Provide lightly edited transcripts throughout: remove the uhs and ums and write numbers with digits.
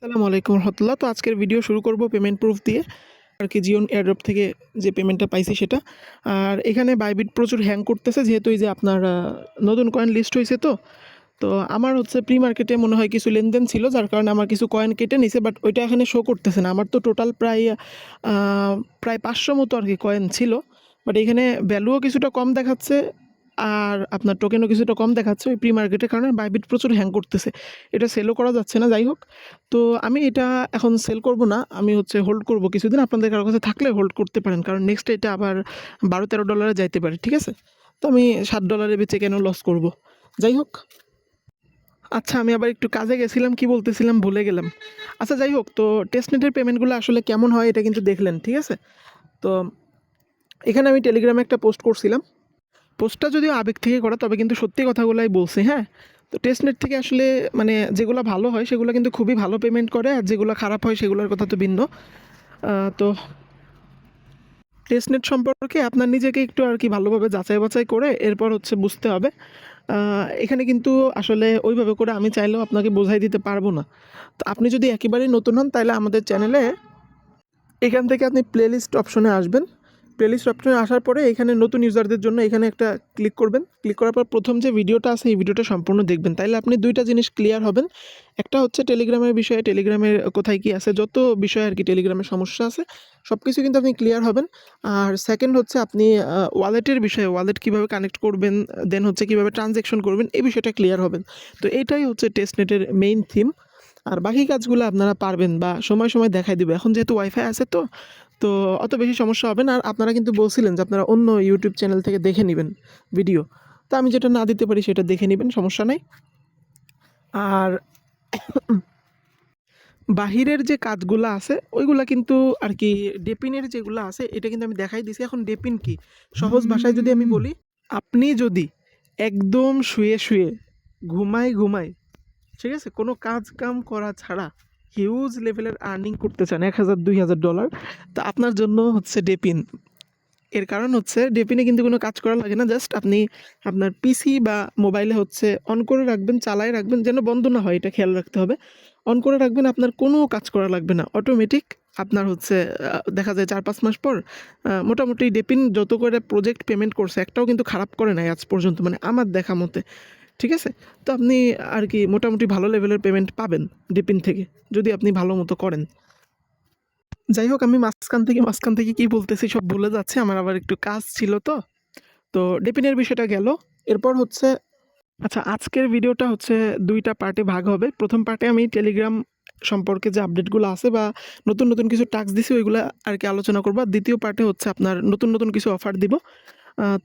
আসসালামু আলাইকুম রহমতুল্লাহ। তো আজকের ভিডিও শুরু করব পেমেন্ট প্রুফ দিয়ে আর কি জিওন এয়ারড্রপ থেকে যে পেমেন্টটা পাইছি সেটা। আর এখানে বাইবিট প্রচুর হ্যাং করতেছে, যেহেতু এই যে আপনার নতুন কয়েন লিস্ট হয়েছে। তো আমার হচ্ছে প্রি মার্কেটে মনে হয় কিছু লেনদেন ছিল, যার কারণে আমার কিছু কয়েন কেটে নিছে, বাট ওইটা এখানে শো করতেছে না। আমার তো টোটাল প্রায় 500 মতো আর কি কয়েন ছিল, বাট এখানে ভ্যালুও কিছুটা কম দেখাচ্ছে আর আপনার টোকেনও কিছুটা কম দেখাচ্ছে ওই প্রি মার্কেটের কারণে। বাইবিট প্রচুর হ্যাং করতেছে, এটা সেলও করা যাচ্ছে না। যাই হোক, তো আমি এটা এখন সেল করব না, আমি হচ্ছে হোল্ড করব কিছুদিন। আপনাদের কারো কাছে থাকলে হোল্ড করতে পারেন, কারণ নেক্সট এটা আবার $12-13 যাইতে পারে, ঠিক আছে? তো আমি $7 বেচে কেন লস করব? যাই হোক, আচ্ছা আমি আবার একটু কাজে গেছিলাম, কি বলতেছিলাম ভুলে গেলাম। আচ্ছা যাই হোক, তো টেস্টনেটের পেমেন্টগুলো আসলে কেমন হয় এটা কিন্তু দেখলেন, ঠিক আছে? তো এখানে আমি টেলিগ্রামে একটা পোস্ট করছিলাম। পোস্টটা যদিও আবেগ থেকে করা, তবে কিন্তু সত্যি কথাগুলাই বলছি, হ্যাঁ। তো টেস্টনেট থেকে আসলে মানে যেগুলো ভালো হয় সেগুলো কিন্তু খুবই ভালো পেমেন্ট করে, আর যেগুলো খারাপ হয় সেগুলোর কথা তো ভিন্ন। তো টেস্টনেট সম্পর্কে আপনার নিজেকে একটু আর কি ভালোভাবে যাচাই বাছাই করে এরপর হচ্ছে বুঝতে হবে। এখানে কিন্তু আসলে ওইভাবে করে আমি চাইলেও আপনাকে বোঝাই দিতে পারবো না। তো আপনি যদি একেবারেই নতুন হন, তাহলে আমাদের চ্যানেলে এখান থেকে আপনি প্লেলিস্ট অপশনে আসবেন। প্লেলিস্ট অপশনে আসার পরে এখানে নতুন ইউজারদের জন্য এখানে একটা ক্লিক করবেন। ক্লিক করার পর প্রথম যে ভিডিওটা আছে এই ভিডিওটা সম্পূর্ণ দেখবেন, তাইলে আপনি দুইটা জিনিস ক্লিয়ার হবেন। একটা হচ্ছে টেলিগ্রামের বিষয়ে, টেলিগ্রামের কোথায় কী আছে, যত বিষয় আর কি টেলিগ্রামের সমস্যা আছে সব কিছু কিন্তু আপনি ক্লিয়ার হবেন। আর সেকেন্ড হচ্ছে আপনি ওয়ালেটের বিষয়ে, ওয়ালেট কীভাবে কানেক্ট করবেন, দেন হচ্ছে কীভাবে ট্রানজ্যাকশন করবেন, এই বিষয়টা ক্লিয়ার হবেন। তো এটাই হচ্ছে টেস্টনেটের মেইন থিম। আর বাকি কাজগুলো আপনারা পারবেন বা সময় সময় দেখাই দিবে। এখন যেহেতু ওয়াইফাই আছে, তো অত বেশি সমস্যা হবে না। আর আপনারা কিন্তু বলছিলেন যে আপনারা অন্য ইউটিউব চ্যানেল থেকে দেখে নেবেন ভিডিও, তো আমি যেটা না দিতে পারি সেটা দেখে নেবেন, সমস্যা নাই। আর বাহিরের যে কাজগুলো আছে ওইগুলা কিন্তু আর কি ডেপিনের যেগুলো আছে এটা কিন্তু আমি দেখাই দিছি। এখন ডেপিন কি, সহজ ভাষায় যদি আমি বলি, আপনি যদি একদম শুয়ে শুয়ে ঘুমাই, ঠিক আছে, কোনো কাজ কাম করা ছাড়া হিউজ লেভেলের আর্নিং করতে চান, $1,000-2,000, তো আপনার জন্য হচ্ছে ডেপিন। এর কারণ হচ্ছে ডেপিনে কিন্তু কোনো কাজ করা লাগে না, জাস্ট আপনি আপনার পিসি বা মোবাইলে হচ্ছে অন করে রাখবেন, চালায় রাখবেন, যেন বন্ধ না হয় এটা খেয়াল রাখতে হবে। অন করে রাখবেন, আপনার কোনো কাজ করা লাগবে না, অটোমেটিক আপনার হচ্ছে দেখা যায় 4-5 মাস পর মোটামুটি ডেপিন যত করে প্রজেক্ট পেমেন্ট করছে একটাও কিন্তু খারাপ করে নাই আজ পর্যন্ত, মানে আমার দেখা মতে, ঠিক আছে? তো আপনি আর কি মোটামুটি ভালো লেভেলের পেমেন্ট পাবেন ডেপিন থেকে, যদি আপনি ভালো মতো করেন। যাই হোক, আমি মাঝখান থেকে কি বলতেছি সব ভুলে যাচ্ছে, আমার আবার একটু কাজ ছিল। তো ডেপিনের বিষয়টা গেল। এরপর হচ্ছে, আচ্ছা আজকের ভিডিওটা হচ্ছে দুইটা পার্টে ভাগ হবে। প্রথম পার্টে আমি টেলিগ্রাম সম্পর্কে যে আপডেটগুলো আছে বা নতুন নতুন কিছু টাস্ক দিছি ওইগুলো আর কি আলোচনা করবো। আর দ্বিতীয় পার্টে হচ্ছে আপনার নতুন নতুন কিছু অফার দিব।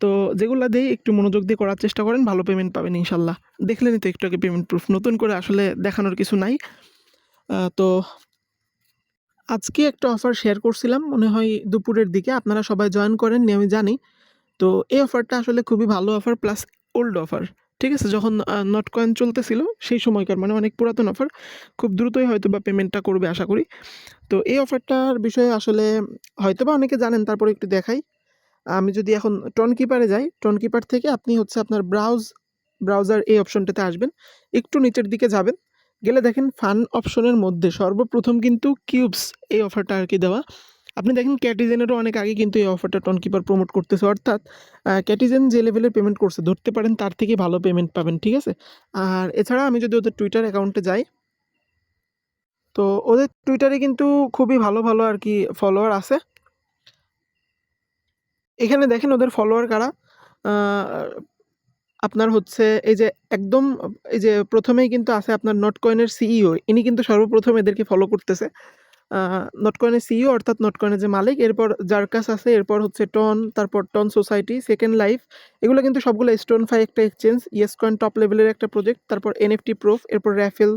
তো যেগুলো দেই একটু মনোযোগ দিয়ে করার চেষ্টা করেন, ভালো পেমেন্ট পাবেন ইনশাল্লাহ। দেখলেনই তো একটু আগে পেমেন্ট প্রুফ, নতুন করে আসলে দেখানোর কিছু নাই। তো আজকে একটা অফার শেয়ার করছিলাম মনে হয় দুপুরের দিকে, আপনারা সবাই জয়েন করেননি আমি জানি। তো এই অফারটা আসলে খুবই ভালো অফার, প্লাস ওল্ড অফার, ঠিক আছে? যখন নট কয়েন চলতেছিল সেই সময়কার, মানে অনেক পুরাতন অফার, খুব দ্রুতই হয়তো বা পেমেন্টটা করবে আশা করি। তো এই অফারটার বিষয়ে আসলে হয়তো বা অনেকে জানেন, তারপরে একটু দেখাই। আমি যদি এখন টন কিপারে যাই, টন কিপার থেকে আপনি হচ্ছে আপনার ব্রাউজার এই অপশনটাতে আসবেন, একটু নিচের দিকে যাবেন, গেলে দেখেন ফান অপশনের মধ্যে সর্বপ্রথম কিন্তু কিউবস এই অফারটা আর কি দেওয়া। আপনি দেখেন ক্যাটিজেনেরও অনেক আগে কিন্তু এই অফারটা টন কিপার প্রমোট করতেছে, অর্থাৎ ক্যাটিজেন যে লেভেলের পেমেন্ট করছে ধরতে পারেন তার থেকে ভালো পেমেন্ট পাবেন, ঠিক আছে? আর এছাড়া আমি যদি ওদের টুইটার অ্যাকাউন্টে যাই, তো ওদের টুইটারে কিন্তু খুবই ভালো ভালো আর কি ফলোয়ার আছে। এখানে দেখেন ওদের ফলোয়ার কারা। আপনার হচ্ছে এই যে একদম এই যে প্রথমেই কিন্তু আছে আপনার নটকয়েনের সিইও, ইনি কিন্তু সর্বপ্রথম এদেরকে ফলো করতেছে। নটকয়েনের সিইও অর্থাৎ নটকয়েনের যে মালিক, এরপর জার্কাস আছে, এরপর হচ্ছে টন, তারপর টন সোসাইটি, সেকেন্ড লাইফ, এগুলো কিন্তু সবগুলো স্টোন ফাই একটা এক্সচেঞ্জ, ইয়েস কয়েন টপ লেভেলের একটা প্রজেক্ট, তারপর এনএফটি প্রুফ, এরপর র্যাফেল,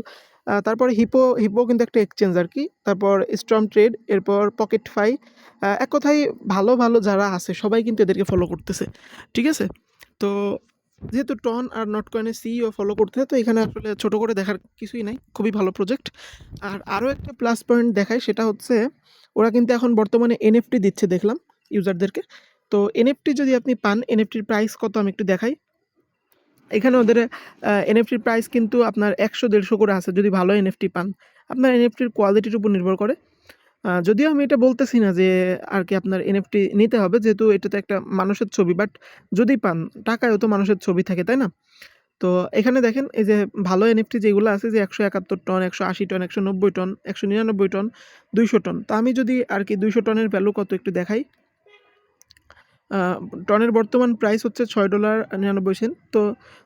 তারপর হিপো কিন্তু একটা এক্সচেঞ্জ আর কি, তারপর স্ট্রম ট্রেড, এরপর পকেট ফাই। এক কথায় ভালো ভালো যারা আছে সবাই কিন্তু এদেরকে ফলো করতেছে, ঠিক আছে? তো যেহেতু টন আর নটকয়েনের সিইও ফলো করতে, তো এখানে আসলে ছোট করে দেখার কিছুই নাই, খুবই ভালো প্রজেক্ট। আর আরও একটা প্লাস পয়েন্ট দেখায়, সেটা হচ্ছে ওরা কিন্তু এখন বর্তমানে এনএফটি দিচ্ছে দেখলাম ইউজারদেরকে। তো এনএফটি যদি আপনি পান, এনএফটির প্রাইস কত আমি একটু দেখাই। এখানে ওদের এনএফটির প্রাইস কিন্তু আপনার 100-150 করে আছে যদি ভালো এনএফটি পান। আপনার এনএফটির কোয়ালিটির উপর নির্ভর করে। যদিও আমি এটা বলতেছি না যে আর কি আপনার এনএফটি নিতে হবে, যেহেতু এটা তো একটা মানুষের ছবি, বাট যদি পান টাকায়ও তো মানুষের ছবি থাকে, তাই না? তো এখানে দেখেন এই যে ভালো এনএফটি যেগুলো আছে যে 171 ton, 180 ton, 190 ton, 199 ton, 200 ton. তো আমি যদি আর কি 200 টনের ভ্যালু কত একটু দেখাই। টনের বর্তমান প্রাইস হচ্ছে $6.99। তো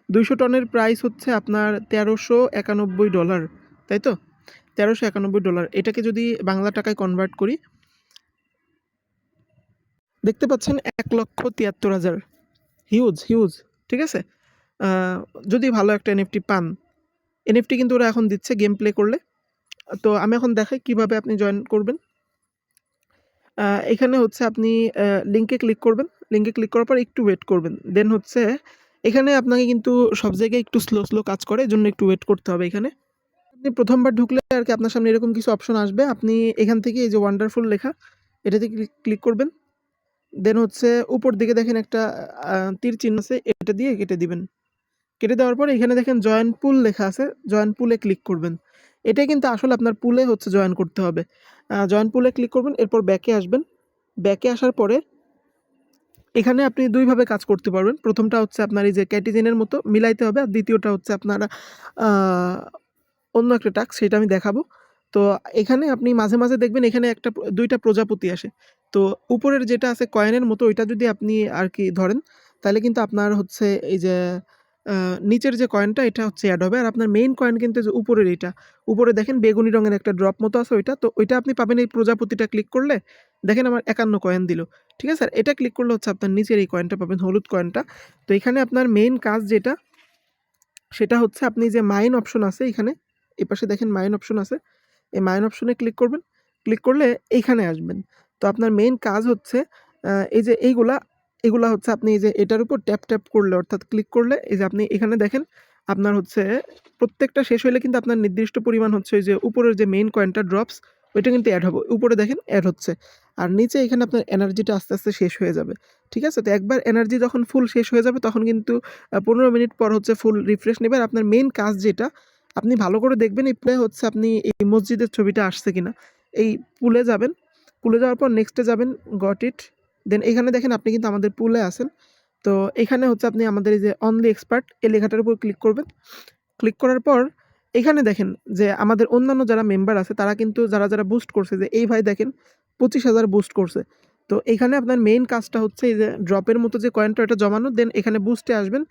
200 টনের প্রাইস হচ্ছে আপনার $1391, তাই তো? $1391। এটাকে যদি বাংলা টাকায় কনভার্ট করি, দেখতে পাচ্ছেন 1,73,000। হিউজ হিউজ, ঠিক আছে? যদি ভালো একটা এনএফটি পান, এনএফটি কিন্তু ওরা এখন দিচ্ছে গেম প্লে করলে। তো আমি এখন দেখাই কিভাবে আপনি জয়েন করবেন। এখানে হচ্ছে আপনি লিঙ্কে ক্লিক করবেন। লিঙ্কে ক্লিক করার পর একটু ওয়েট করবেন। দেন হচ্ছে এখানে আপনাকে কিন্তু সব জায়গায় একটু স্লো কাজ করে, এজন্য একটু ওয়েট করতে হবে এখানে। আপনি প্রথমবার ঢুকলে আর কি আপনার সামনে এরকম কিছু অপশন আসবে। আপনি এখান থেকে এই যে ওয়ান্ডারফুল লেখা, এটাতে ক্লিক করবেন। দেন হচ্ছে উপর দিকে দেখেন একটা তীর চিহ্ন আছে, এটা দিয়ে কেটে দিবেন। কেটে দেওয়ার পর এখানে দেখেন জয়েন পুল লেখা আছে, জয়েন পুলে ক্লিক করবেন। এটাই কিন্তু আসলে আপনার পুলে হচ্ছে জয়েন করতে হবে। জয়েন পুলে ক্লিক করবেন, এরপর ব্যাকে আসবেন। ব্যাকে আসার পরে এখানে আপনি দুইভাবে কাজ করতে পারবেন। প্রথমটা হচ্ছে আপনার এই যে ক্যাটিজেনের মতো মিলাইতে হবে, আর দ্বিতীয়টা হচ্ছে আপনারা অন্য একটা টাস্ক, সেটা আমি দেখাবো। তো এখানে আপনি মাঝে মাঝে দেখবেন এখানে একটা দুইটা প্রজাপতি আসে। তো উপরের যেটা আছে কয়েনের মতো, ওইটা যদি আপনি আর কি ধরেন, তাহলে কিন্তু আপনার হচ্ছে এই যে নিচের যে কয়েনটা, এটা হচ্ছে অ্যাড হবে। আর আপনার মেইন কয়েন কিন্তু যে উপরের এইটা, উপরে দেখেন বেগুনি রঙের একটা ড্রপ মতো আছে ওইটা, তো ওইটা আপনি পাবেন এই প্রজাপতিটা ক্লিক করলে। দেখেন আমার 51 কয়েন দিল, ঠিক আছে? আর এটা ক্লিক করলে হচ্ছে আপনার নিচের এই কয়েনটা পাবেন, হলুদ কয়েনটা। তো এখানে আপনার মেইন কাজ যেটা, সেটা হচ্ছে আপনি যে মাইন অপশন আছে এখানে, এপাশে দেখেন মাইন অপশন আছে, এই মাইন অপশনে ক্লিক করবেন। ক্লিক করলে এইখানে আসবেন। তো আপনার মেইন কাজ হচ্ছে এই যে এগুলা হচ্ছে আপনি এই যে এটার উপর ট্যাপ করলে, অর্থাৎ ক্লিক করলে এই যে আপনি এখানে দেখেন আপনার হচ্ছে প্রত্যেকটা শেষ হইলে কিন্তু আপনার নির্দিষ্ট পরিমাণ হচ্ছে ওই যে উপরের যে মেইন কয়েনটা ড্রপস, ওইটা কিন্তু অ্যাড হবে। উপরে দেখেন অ্যাড হচ্ছে, আর নিচে এখানে আপনার এনার্জিটা আস্তে আস্তে শেষ হয়ে যাবে, ঠিক আছে? তো একবার এনার্জি যখন ফুল শেষ হয়ে যাবে, তখন কিন্তু 15 মিনিট পর হচ্ছে ফুল রিফ্রেশ নেবে। আর আপনার মেইন কাজ যেটা, আপনি ভালো করে দেখবেন এই পুলে হচ্ছে আপনি এই মসজিদের ছবিটা আসছে কিনা। এই পুলে যাবেন, পুলে যাওয়ার পর নেক্সটে যাবেন, গট ইট। দেন এখানে দেখেন আপনি কিন্তু আমাদের পুলে আছেন। তো এখানে হচ্ছে আপনি আমাদের এই যে অনলি এক্সপার্ট এই লেখাটার উপর ক্লিক করবেন। ক্লিক করার পর এখানে দেখেন যে আমাদের অন্যান্য যারা মেম্বার আছে, তারা কিন্তু যারা বুস্ট করছে, যে এই ভাই দেখেন 25,000 বুস্ট করছে। তো এখানে আপনার মেইন কাজটা হচ্ছে এই যে ড্রপের মতো যে কয়েনটা, এটা জমানো। দেন এখানে বুস্টে আসবেন।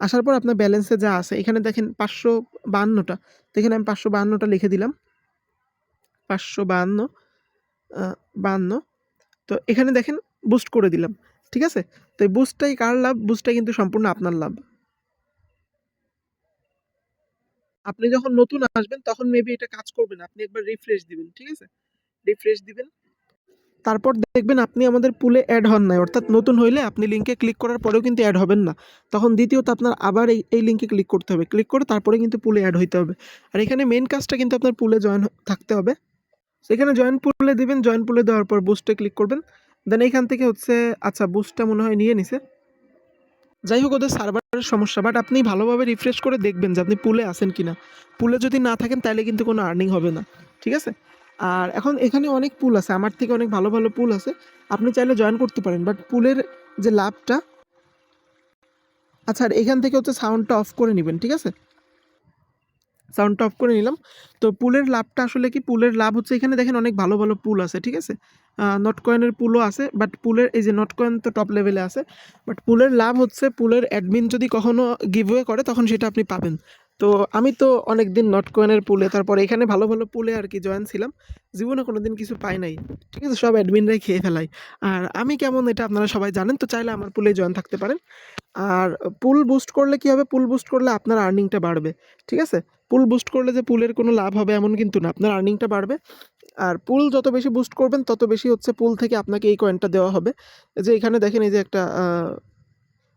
আসার পর আপনার ব্যালেন্সে যা আছে, এখানে দেখেন 552টা। তো এখানে আমি 552টা লিখে দিলাম, 552, 52। তো এখানে দেখেন বুস্ট করে দিলাম, ঠিক আছে? তো এই বুস্টটাই কার লাভ? বুস্টটাই কিন্তু সম্পূর্ণ আপনার লাভ। আপনি যখন নতুন আসবেন তখন মেবি এটা কাজ করবে না, আপনি একবার রিফ্রেশ দিবেন, ঠিক আছে? রিফ্রেশ দিবেন, তারপর দেখবেন আপনি আমাদের পুলে অ্যাড হন নাই। অর্থাৎ নতুন হইলে আপনি লিঙ্কে ক্লিক করার পরেও কিন্তু অ্যাড হবেন না। তখন দ্বিতীয়ত আপনার আবার এই লিঙ্কে ক্লিক করতে হবে, ক্লিক করে তারপরে কিন্তু পুলে অ্যাড হইতে হবে। আর এখানে মেইন কাজটা কিন্তু আপনার পুলে জয়েন থাকতে হবে। সেখানে জয়েন পুলে দিবেন, জয়েন পুলে দেওয়ার পর বুস্টে ক্লিক করবেন। দেন এইখান থেকে হচ্ছে, আচ্ছা বুস্টটা মনে হয় নিয়ে নিছে। যাই হোক, ওদের সার্ভারের সমস্যা, বাট আপনি ভালোভাবে রিফ্রেশ করে দেখবেন যে আপনি পুলে আছেন কিনা। পুলে যদি না থাকেন তাহলে কিন্তু কোনো আর্নিং হবে না, ঠিক আছে? আর এখন এখানে অনেক পুল আছে, আমার থেকে অনেক ভালো ভালো পুল আছে, আপনি চাইলে জয়েন করতে পারেন। বাট পুলের যে লাভটা, আচ্ছা আর এখান থেকে হচ্ছে সাউন্ডটা অফ করে নেবেন, ঠিক আছে? সাউন্ডটা অফ করে নিলাম। তো পুলের লাভটা আসলে কি? পুলের লাভ হচ্ছে এখানে দেখেন অনেক ভালো ভালো পুল আছে, ঠিক আছে? নট কয়েনের পুলও আছে, বাট পুলের এই যে নট কয়েন তো টপ লেভেলে আছে। বাট পুলের লাভ হচ্ছে পুলের অ্যাডমিন যদি কখনো গিভওয়ে করে, তখন সেটা আপনি পাবেন। তো আমি তো অনেক দিন নট কয়েনের পুলে, তারপর এখানে ভালো ভালো পুলে আর কি জয়েন ছিলাম, জীবনে কোনো দিন কিছু পাই নাই, ঠিক আছে? সব অ্যাডমিনরাই খেয়ে ফেলাই। আর আমি কেমন এটা আপনারা সবাই জানেন, তো চাইলে আমার পুলে জয়েন থাকতে পারেন। আর পুল বুস্ট করলে কি হবে? পুল বুস্ট করলে আপনার আর্নিংটা বাড়বে, ঠিক আছে? পুল বুস্ট করলে যে পুলের কোনো লাভ হবে এমন কিন্তু না, আপনার আর্নিংটা বাড়বে। আর পুল যত বেশি বুস্ট করবেন তত বেশি হচ্ছে পুল থেকে আপনাকে এই কয়েনটা দেওয়া হবে। এই যে এখানে দেখেন এই যে একটা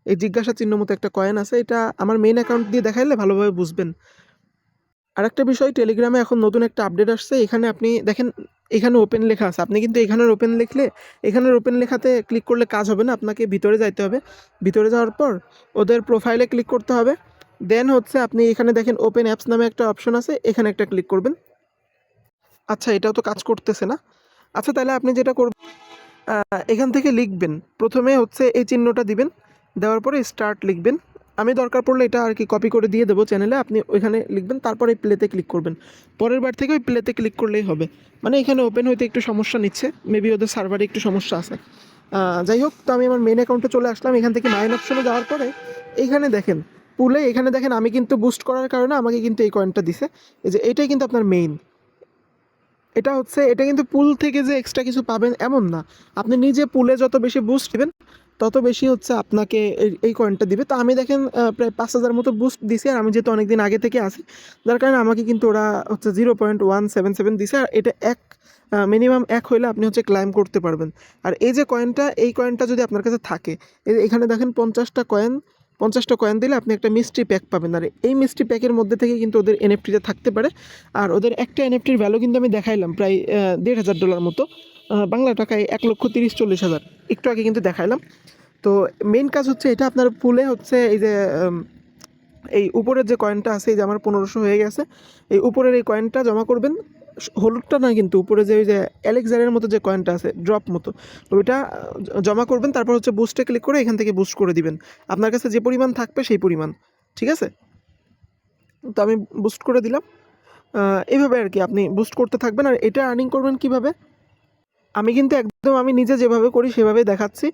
এই জিজ্ঞাসা চিহ্ন মতো একটা কয়েন আছে, এটা আমার মেইন অ্যাকাউন্ট দিয়ে দেখাইলে ভালোভাবে বুঝবেন। আরেকটা বিষয়, টেলিগ্রামে এখন নতুন একটা আপডেট আসছে। এখানে আপনি দেখেন এখানে ওপেন লেখা আছে, আপনি কিন্তু এখানের ওপেন লিখলে, এখানের ওপেন লেখাতে ক্লিক করলে কাজ হবে না, আপনাকে ভিতরে যাইতে হবে। ভিতরে যাওয়ার পর ওদের প্রোফাইলে ক্লিক করতে হবে। দেন হচ্ছে আপনি এখানে দেখেন ওপেন অ্যাপস নামে একটা অপশন আছে, এখানে একটা ক্লিক করবেন। আচ্ছা, এটাও তো কাজ করতেছে না। আচ্ছা, তাহলে আপনি যেটা করবেন, এখান থেকে লিখবেন, প্রথমে হচ্ছে এই চিহ্নটা দিবেন, দেওয়ার পরে স্টার্ট লিখবেন। আমি দরকার পড়লে এটা আর কি কপি করে দিয়ে দেবো চ্যানেলে, আপনি ওইখানে লিখবেন, তারপরে প্লেতে ক্লিক করবেন। পরের বার থেকে ওই প্লেতে ক্লিক করলেই হবে। মানে এখানে ওপেন হইতে একটু সমস্যা নিচ্ছে, মেবি ওদের সার্ভারে একটু সমস্যা আছে। যাই হোক, তো আমি আমার মেন অ্যাকাউন্টে চলে আসলাম। এখান থেকে মাইন অপশনে যাওয়ার পরে এইখানে দেখেন পুলে, এখানে দেখেন আমি কিন্তু বুস্ট করার কারণে আমাকে কিন্তু এই কয়েনটা দিছে। এই যে এটাই কিন্তু আপনার মেইন। এটা হচ্ছে, এটা কিন্তু পুল থেকে যে এক্সট্রা কিছু পাবেন এমন না। আপনি নিজে পুলে যত বেশি বুস্ট দিবেন তত বেশি হচ্ছে আপনাকে এই কয়েনটা দিবে। তো আমি দেখেন প্রায় 5,000 মতো বুস্ট দিছি, আর আমি যেহেতু অনেকদিন আগে থেকে আসি, যার কারণে আমাকে কিন্তু ওরা হচ্ছে 0.177 দিছে। আর এটা মিনিমাম 1 হইলে আপনি হচ্ছে ক্লাইম করতে পারবেন। আর এই যে কয়েনটা, এই কয়েনটা যদি আপনার কাছে থাকে, এখানে দেখেন 50টা কয়েন দিলে আপনি একটা মিস্ট্রি প্যাক পাবেন। আর এই মিস্ট্রি প্যাকের মধ্যে থেকে কিন্তু ওদের এনএফটিটা থাকতে পারে। আর ওদের একটা এনএফটির ভ্যালু কিন্তু আমি দেখাইলাম প্রায় $1,500 মতো, বাংলা টাকায় 1,30,40,000 একটু আগে কিন্তু দেখাইলাম। তো মেইন কাজ হচ্ছে এটা, আপনার পুলে হচ্ছে এই যে এই উপরের যে কয়েনটা আছে, এই যে আমার 1500 হয়ে গেছে, এই উপরের এই কয়েনটা জমা করবেন। হলুদটা না, কিন্তু উপরে যে ওই যে অ্যালেক্সারের মতো যে কয়েনটা আছে ড্রপ মতো, ওইটা জমা করবেন। তারপর হচ্ছে বুস্টে ক্লিক করে এখান থেকে বুস্ট করে দিবেন আপনার কাছে যে পরিমাণ থাকবে সেই পরিমাণ। ঠিক আছে, তো আমি বুস্ট করে দিলাম। এইভাবে আর কি আপনি বুস্ট করতে থাকবেন। আর এটা আর্নিং করবেন কিভাবে, আমি কিন্তু একদম আমি নিজে যেভাবে করি সেভাবেই দেখাচ্ছি।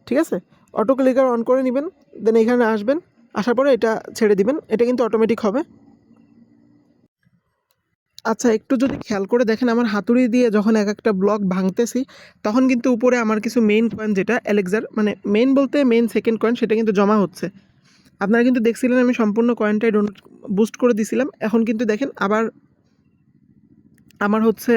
ঠিক আছে, অটো ক্লিকার অন করে নেবেন, দেন এখানে আসবেন, আসার পরে এটা ছেড়ে দিবেন, এটা কিন্তু অটোমেটিক হবে। আচ্ছা, একটু যদি খেয়াল করে দেখেন, আমার হাতুড়ি দিয়ে যখন এক একটা ব্লক ভাঙতেছি, তখন কিন্তু উপরে আমার কিছু মেইন কয়েন, যেটা অ্যালেক্সার, মানে মেইন বলতে মেইন সেকেন্ড কয়েন, সেটা কিন্তু জমা হচ্ছে। আপনারা কিন্তু দেখছিলেন আমি সম্পূর্ণ কয়েনটাই বুস্ট করে দিছিলাম। এখন কিন্তু দেখেন আবার আমার হচ্ছে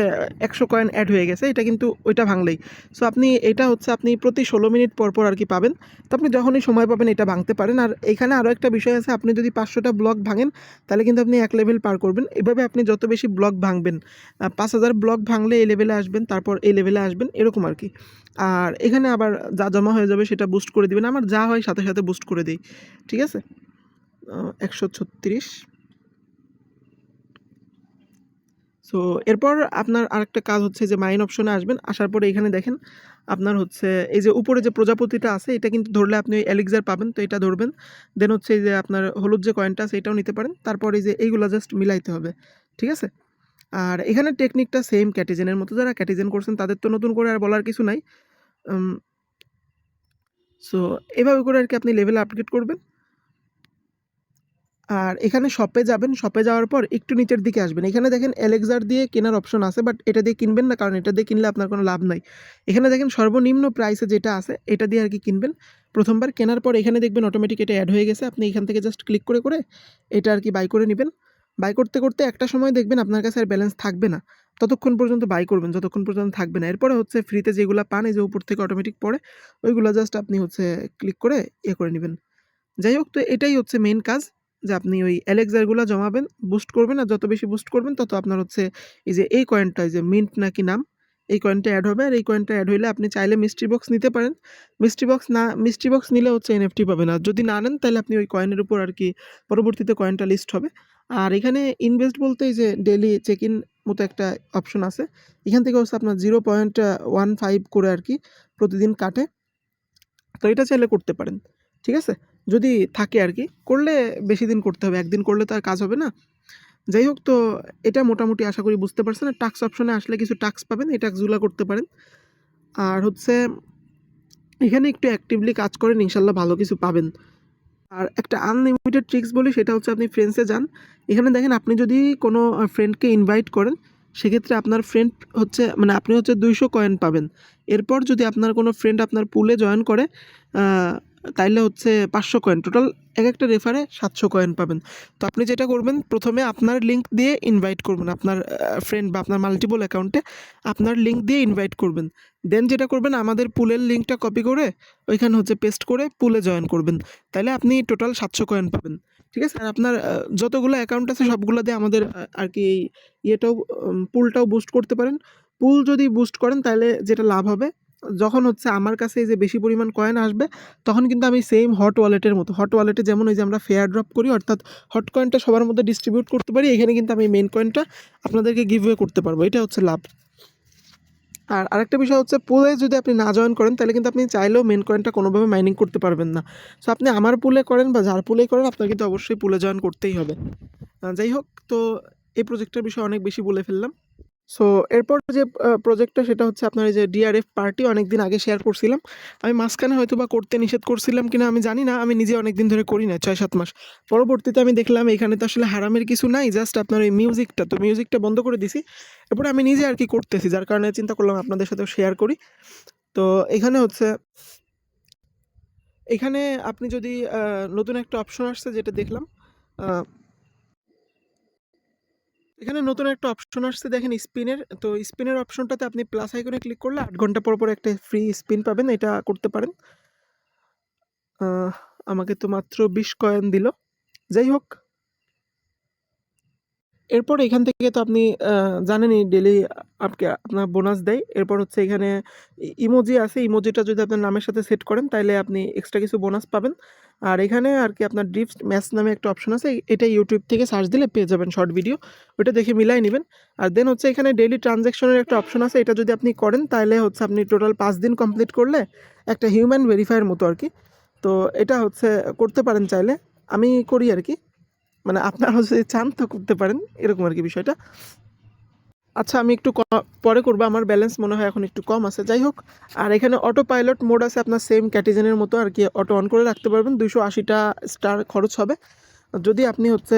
100 কয়েন অ্যাড হয়ে গেছে, এটা কিন্তু ওইটা ভাঙলেই। সো আপনি এটা হচ্ছে আপনি প্রতি 16 মিনিট পর পর আর কি পাবেন। তো আপনি যখনই সময় পাবেন এটা ভাঙতে পারেন। আর এখানে আরও একটা বিষয় আছে, আপনি যদি 500টা ব্লক ভাঙেন তাহলে কিন্তু আপনি 1 লেভেল পার করবেন। এভাবে আপনি যত বেশি ব্লক ভাঙবেন, 5,000 ব্লক ভাঙলে এই লেভেলে আসবেন, তারপর এই লেভেলে আসবেন, এরকম আর কি। আর এখানে আবার যা জমা হয়ে যাবে সেটা বুস্ট করে দিবেন, আমার যা হয় সাথে সাথে বুস্ট করে দিই। ঠিক আছে, 136। সো এরপর আপনার আরেকটা কাজ হচ্ছে যে মাইন অপশনে আসবেন, আসার পরে এখানে দেখেন আপনার হচ্ছে এই যে উপরে যে প্রজাপতিটা আছে, এটা কিন্তু ধরলে আপনি ওই এলিক্সার পাবেন, তো এটা ধরবেন। দেন হচ্ছে এই যে আপনার হলুদ যে কয়েনটা আছে এটাও নিতে পারেন। তারপর এই যে এইগুলো জাস্ট মিলাইতে হবে। ঠিক আছে, আর এখানে টেকনিকটা সেম ক্যাটিজেনের মতো, যারা ক্যাটিজেন করছেন তাদের তো নতুন করে আর বলার কিছু নাই। সো এভাবে করে আর কি আপনি লেভেল আপগ্রেড করবেন। আর এখানে শপে যাবেন, শপে যাওয়ার পর একটু নিচের দিকে আসবেন, এখানে দেখেন এলেক্সার দিয়ে কেনার অপশন আছে, বাট এটা দিয়ে কিনবেন না, কারণ এটা দিয়ে কিনলে আপনার কোনো লাভ নাই। এখানে দেখেন সর্বনিম্ন প্রাইসে যেটা আছে এটা দিয়ে আর কি কিনবেন। প্রথমবার কেনার পর এখানে দেখবেন অটোমেটিক এটা অ্যাড হয়ে গেছে, আপনি এখান থেকে জাস্ট ক্লিক করে করে এটা আর কি বাই করে নেবেন। বাই করতে করতে একটা সময় দেখবেন আপনার কাছে আর ব্যালেন্স থাকবে না, ততক্ষণ পর্যন্ত বাই করবেন যতক্ষণ পর্যন্ত থাকবে না। এরপরে হচ্ছে ফ্রিতে যেগুলো পান, এই যে উপর থেকে অটোমেটিক পড়ে, ওইগুলো জাস্ট আপনি হচ্ছে ক্লিক করে করে নেবেবেন। যাই হোক, তো এটাই হচ্ছে মেইন কাজ, যে আপনি ওই এলেক্সারগুলো জমাবেন, বুস্ট করবেন, আর যত বেশি বুস্ট করবেন তত আপনার হচ্ছে এই যে এই কয়েনটা, এই যে মিন্ট নাকি নাম, এই কয়েনটা অ্যাড হবে। আর এই কয়েনটা অ্যাড হইলে আপনি চাইলে মিস্ট্রি বক্স নিতে পারেন। মিস্ট্রি বক্স নিলে হচ্ছে এনএফটি পাবেন, আর যদি না নেন তাহলে আপনি ওই কয়েনের উপর আর কি পরবর্তীতে কয়েনটা লিস্ট হবে। আর এখানে ইনভেস্ট বলতে এই যে ডেইলি চেক ইন মতো একটা অপশন আছে, এখান থেকে হচ্ছে আপনার 0.15 করে আর কি প্রতিদিন কাটে, তো এটা চাইলে করতে পারেন। ঠিক আছে, যদি থাকে আর কি, করলে বেশি দিন করতে হবে, একদিন করলে তো আর কাজ হবে না। যাই হোক, তো এটা মোটামুটি আশা করি বুঝতে পারছেন। আর টাস্ক অপশনে আসলে কিছু টাস্ক পাবেন, এই টাস্কগুলো করতে পারেন। আর হচ্ছে এখানে একটু অ্যাক্টিভলি কাজ করেন, ইনশাল্লাহ ভালো কিছু পাবেন। আর একটা আনলিমিটেড ট্রিক্স বলি, সেটা হচ্ছে আপনি ফ্রেন্ডসে যান, এখানে দেখেন আপনি যদি কোনো ফ্রেন্ডকে ইনভাইট করেন, সেক্ষেত্রে আপনার ফ্রেন্ড হচ্ছে মানে আপনি হচ্ছে 200 কয়েন পাবেন। এরপর যদি আপনার কোনো ফ্রেন্ড আপনার পুলে জয়েন করে, তাইলে হচ্ছে 500 কয়েন, টোটাল এক একটা রেফারে 700 কয়েন পাবেন। তো আপনি যেটা করবেন, প্রথমে আপনার লিঙ্ক দিয়ে ইনভাইট করবেন আপনার ফ্রেন্ড বা আপনার মাল্টিপল অ্যাকাউন্টে আপনার লিঙ্ক দিয়ে ইনভাইট করবেন। দেন যেটা করবেন, আমাদের পুলের লিঙ্কটা কপি করে ওইখানে হচ্ছে পেস্ট করে পুলে জয়েন করবেন, তাহলে আপনি টোটাল 700 কয়েন পাবেন। ঠিক আছে, আর আপনার যতগুলো অ্যাকাউন্ট আছে সবগুলো দিয়ে আমাদের আর কি ইয়েটাও পুলটাও বুস্ট করতে পারেন। পুল যদি বুস্ট করেন তাহলে যেটা লাভ হবে, যখন হচ্ছে আমার কাছে এই যে বেশি পরিমাণ কয়েন আসবে, তখন কিন্তু আমি সেম হট ওয়ালেটের মতো, হট ওয়ালেটে যেমন ওই যে আমরা ফেয়ার ড্রপ করি, অর্থাৎ হট কয়েনটা সবার মধ্যে ডিস্ট্রিবিউট করতে পারি, এখানে কিন্তু আমি মেন কয়েনটা আপনাদেরকে গিভওয়ে করতে পারবো। এটা হচ্ছে লাভ। আর আরেকটা বিষয় হচ্ছে, পুলে যদি আপনি না জয়েন করেন তাহলে কিন্তু আপনি চাইলেও মেন কয়েনটা কোনোভাবে মাইনিং করতে পারবেন না। সো আপনি আমার পুলে করেন বা যার পুলেই করেন, আপনার কিন্তু অবশ্যই পুলে জয়েন করতেই হবে। যাই হোক, তো এই প্রজেক্টের বিষয়ে অনেক বেশি বলে ফেললাম। সো এরপর যে প্রজেক্টটা, সেটা হচ্ছে আপনার এই যে ডিআরএফ পার্টি, অনেক দিন আগে শেয়ার করছিলাম। আমি মাঝখানে হয়তো বা করতে নিষেধ করছিলাম কিনা আমি জানি না, আমি নিজে অনেক দিন ধরে করি না, 6-7 মাস। পরবর্তীতে আমি দেখলাম এখানে তো আসলে হারামের কিছু নাই, জাস্ট আপনার ওই মিউজিকটা, তো মিউজিকটা বন্ধ করে দিছি। এরপরে আমি নিজে আর কি করতেছি, যার কারণে চিন্তা করলাম আপনাদের সাথেও শেয়ার করি। তো এখানে হচ্ছে, এখানে আপনি যদি নতুন একটা অপশন আসছে যেটা দেখলাম, এখানে নতুন একটা অপশন আসছে দেখেন স্পিনের। তো স্পিনের অপশনটাতে আপনি প্লাস আইকনে ক্লিক করলে 8 ঘন্টা পর পর একটা ফ্রি স্পিন পাবেন, এটা করতে পারেন। আমাকে তো মাত্র 20 কয়েন দিল। যাই হোক, এরপর এখান থেকে তো আপনি জানেনই ডেলি আপনার বোনাস দেয়। এরপর হচ্ছে এখানে ইমোজি আছে, ইমোজিটা যদি আপনার নামের সাথে সেট করেন তাহলে আপনি এক্সট্রা কিছু বোনাস পাবেন। আর এখানে আর কি আপনার ড্রিফট ম্যাচ নামে একটা অপশন আছে, এটা ইউটিউব থেকে সার্চ দিলে পেয়ে যাবেন শর্ট ভিডিও, ওটা দেখে মিলাই নেবেন। আর দেন হচ্ছে এখানে ডেইলি ট্রানজ্যাকশনের একটা অপশন আছে, এটা যদি আপনি করেন তাহলে হচ্ছে আপনি টোটাল 5 দিন কমপ্লিট করলে একটা হিউম্যান ভেরিফায়ার মতো আর কি। তো এটা হচ্ছে করতে পারেন চাইলে, আমি করি আর কি, মানে আপনারা যদি চান তো করতে পারেন, এরকম আর কি বিষয়টা। আচ্ছা, আমি একটু পরে করবো, আমার ব্যালেন্স মনে হয় এখন একটু কম আছে। যাই হোক, আর এখানে অটো পাইলট মোড আছে, আপনার সেম ক্যাটিজেনের মতো আর কি, অটো অন করে রাখতে পারবেন। 280টা স্টার খরচ হবে যদি আপনি হচ্ছে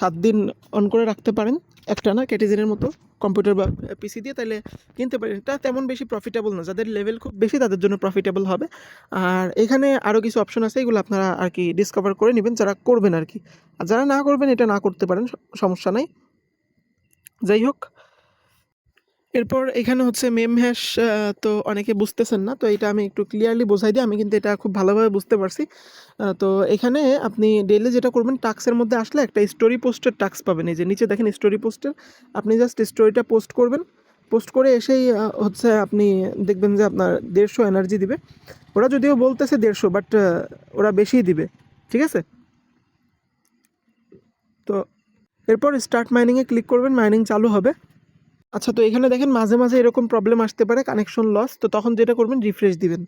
7 দিন অন করে রাখতে পারেন একটানা ক্যাটিজেনের মতো কম্পিউটার বা পিসি দিয়ে, তাহলে কিনতে পারেন। এটা তেমন বেশি প্রফিটেবল না, যাদের লেভেল খুব বেশি তাদের জন্য প্রফিটেবল হবে। আর এখানে আরও কিছু অপশন আছে, এগুলো আপনারা আর কি ডিসকভার করে নেবেন যারা করবেন আর কি। আর যারা না করবেন এটা না করতে পারেন, সমস্যা নাই। যাই হোক, এরপর এখানে হচ্ছে মেম হ্যাশ, তো অনেকে বুঝতেছেন না, তো এটা আমি একটু ক্লিয়ারলি বোঝাই দিই, আমি কিন্তু এটা খুব ভালোভাবে বুঝতে পারছি। তো এখানে আপনি ডেইলি যেটা করবেন, টাস্কের মধ্যে আসলে একটা স্টোরি পোস্টের টাস্ক পাবেন, এই যে নিচে দেখেন স্টোরি পোস্টের, আপনি জাস্ট স্টোরিটা পোস্ট করবেন। পোস্ট করে এসেই হচ্ছে আপনি দেখবেন যে আপনার 150 এনার্জি দিবে। ওরা যদিও বলতেছে 150, বাট ওরা বেশিই দিবে, ঠিক আছে। তো এরপর স্টার্ট মাইনিংয়ে ক্লিক করবেন, মাইনিং চালু হবে। আচ্ছা, তো এখানে দেখেন মাঝে মাঝে এরকম প্রবলেম আসতে পারে, কানেকশন লস, তো তখন যেটা করবেন রিফ্রেশ দিবেন।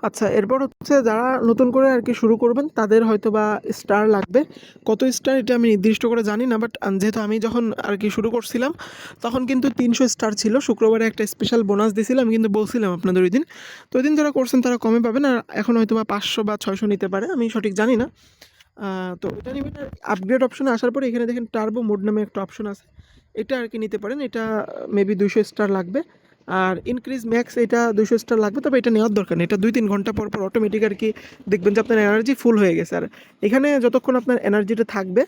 আচ্ছা, এরপর হচ্ছে যারা নতুন করে আর কি শুরু করবেন তাদের হয়তো বা স্টার লাগবে। কত স্টার এটা আমি নির্দিষ্ট করে জানি না, বাট যেহেতু আমি যখন আর কি শুরু করছিলাম তখন কিন্তু 300 স্টার ছিল। শুক্রবারে একটা স্পেশাল বোনাস দিয়েছিলাম, কিন্তু বলছিলাম আপনাদের ওই দিন। তো ওই দিন যারা করছেন তারা কমে পাবেন, আর এখন হয়তো বা 500 বা 600 নিতে পারে, আমি সঠিক জানি না। তো এটা নেবেন। আপগ্রেড অপশনে আসার পরে এখানে দেখেন টার্বো মোড নামে একটা অপশন আছে, এটা আর কি নিতে পারেন। এটা মেবি 200 স্টার লাগবে। আর ইনক্রিজ ম্যাক্স, এটা 200 স্টার লাগবে, তবে এটা নেওয়ার দরকার নেই, এটা 2-3 ঘন্টা পর পর অটোমেটিক আর কি দেখবেন যে আপনার এনার্জি ফুল হয়ে গেছে। আর এখানে যতক্ষণ আপনার এনার্জিটা থাকবে,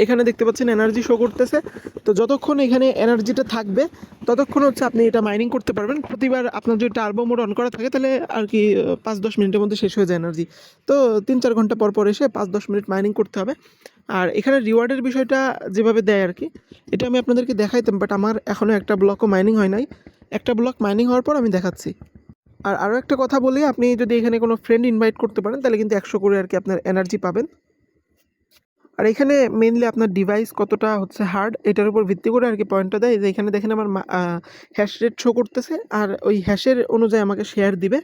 এখানে দেখতে পাচ্ছেন এনার্জি শো করতেছে, তো যতক্ষণ এখানে এনার্জিটা থাকবে ততক্ষণ হচ্ছে আপনি এটা মাইনিং করতে পারবেন। প্রতিবার আপনার যদি টার্বো মোড অন করা থাকে তাহলে আর কি 5-10 মিনিটের মধ্যে শেষ হয়ে যায় এনার্জি। তো 3-4 ঘন্টা পর পর এসে 5-10 মিনিট মাইনিং করতে হবে। আর এখানে রিওয়ার্ডের বিষয়টা যেভাবে দেয় আর কি, এটা আমি আপনাদেরকে দেখাইতাম, বাট আমার এখনও একটা ব্লকও মাইনিং হয় নাই। একটা ব্লক মাইনিং হওয়ার পর আমি দেখাচ্ছি। আর আরও একটা কথা বলি, আপনি যদি এখানে কোনো ফ্রেন্ড ইনভাইট করতে পারেন তাহলে কিন্তু 100 করে আর কি আপনার এনার্জি পাবেন। আর এখানে মেইনলি আপনার ডিভাইস কতটা হচ্ছে হার্ড, এটার উপর ভিত্তি করে আর কি পয়েন্টটা দেয়। যে এখানে দেখেন আমার হ্যাশ রেট শো করতেছে, আর ওই হ্যাশের অনুযায়ী আমাকে শেয়ার দিবে।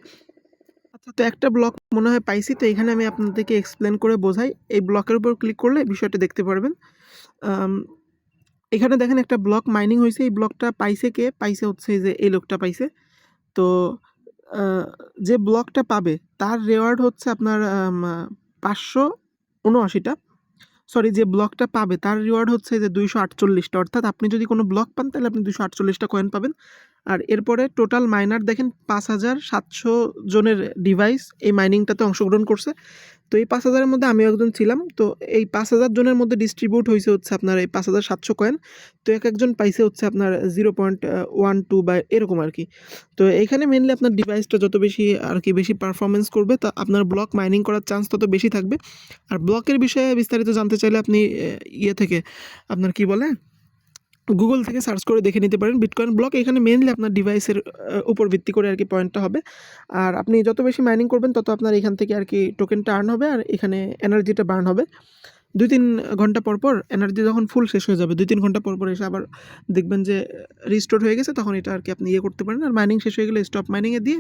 আচ্ছা, তো একটা ব্লক মনে হয় পাইছি, তো এখানে আমি আপনাদেরকে এক্সপ্লেন করে বোঝাই। এই ব্লকের উপর ক্লিক করলে বিষয়টা দেখতে পারবেন। আম, এখানে দেখেন একটা ব্লক মাইনিং হয়েছে, এই ব্লকটা পাইছে কে? পাইছে হচ্ছে এই যে এই লোকটা পাইছে। তো যে ব্লকটা পাবে তার রেওয়ার্ড হচ্ছে আপনার 579টা। সরি, যে ব্লকটা পাবে তার রিওয়ার্ড হচ্ছে যে 248টা, অর্থাৎ আপনি যদি কোনো ব্লক পান তাহলে আপনি 248টা কয়েন পাবেন। আর এরপরে টোটাল মাইনার দেখেন 5700 জনের ডিভাইস এই মাইনিংটাতে অংশগ্রহণ করছে। তো এই 5000-এর মধ্যে আমিও একজন ছিলাম। তো এই 5000 জনের মধ্যে ডিস্ট্রিবিউট হয়েছে হচ্ছে আপনার এই 5700 কয়েন। তো এক একজন পাইছে হচ্ছে আপনার 0.12 বা এরকম আর কি। তো এইখানে মেনলি আপনার ডিভাইসটা যত বেশি আর কি বেশি পারফরমেন্স করবে, তা আপনার ব্লক মাইনিং করার চান্স তত বেশি থাকবে। আর ব্লকের বিষয়ে বিস্তারিত জানতে চাইলে আপনি ইয়ে থেকে আপনার কি বলে গুগল থেকে সার্চ করে দেখে নিতে পারেন বিটকয়েন ব্লক। এখানে মেইনলি আপনার ডিভাইসের উপর ভিত্তি করে আর কি পয়েন্টটা হবে। আর আপনি যত বেশি মাইনিং করবেন তত আপনার এখান থেকে আর কি টোকেনটা আর্ন হবে, আর এখানে এনার্জিটা বার্ন হবে। 2-3 ঘন্টা পর পর এনার্জি যখন ফুল শেষ হয়ে যাবে, 2-3 ঘন্টা পর পর এসে আবার দেখবেন যে রিস্টোর হয়ে গেছে, তখন এটা আর কি আপনি করতে পারেন। আর মাইনিং শেষ হয়ে গেলে স্টপ মাইনিংয়ে দিয়ে